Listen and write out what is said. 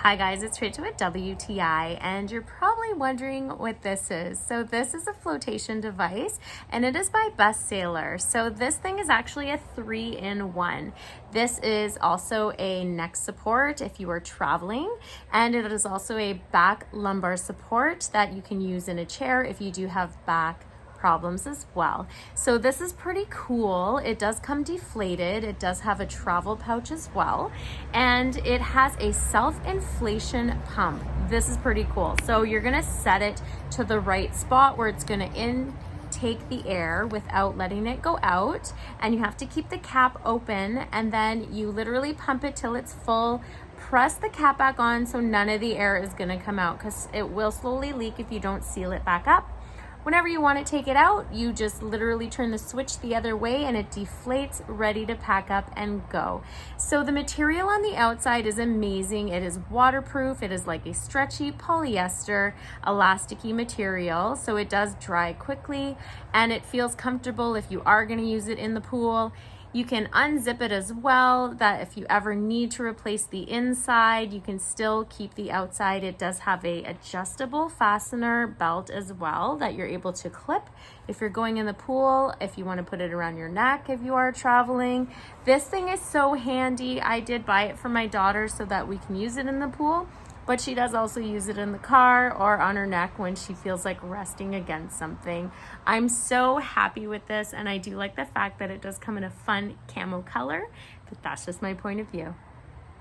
Hi guys, it's Rachel with WTI, and you're probably wondering what this is. So this is a flotation device, and it is by Best Sailor. So this thing is actually a 3-in-1. This is also a neck support if you are traveling, and it is also a back lumbar support that you can use in a chair if you do have back problems as well. So this is pretty cool. It does come deflated. It does have a travel pouch as well, and it has a self-inflation pump. This is pretty cool. So you're gonna set it to the right spot where it's gonna intake the air without letting it go out, and you have to keep the cap open, and then you literally pump it till it's full. Press the cap back on so none of the air is gonna come out, because it will slowly leak if you don't seal it back up. Whenever you want to take it out, you just literally turn the switch the other way and it deflates, ready to pack up and go. So the material on the outside is amazing. It is waterproof. It is like a stretchy polyester, elasticy material. So it does dry quickly and it feels comfortable if you are going to use it in the pool. You can unzip it as well, that if you ever need to replace the inside, you can still keep the outside. It does have a adjustable fastener belt as well that you're able to clip if you're going in the pool, if you want to put it around your neck if you are traveling. This thing is so handy. I did buy it for my daughter so that we can use it in the pool, but she does also use it in the car or on her neck when she feels like resting against something. I'm so happy with this, and I do like the fact that it does come in a fun camo color, but that's just my point of view.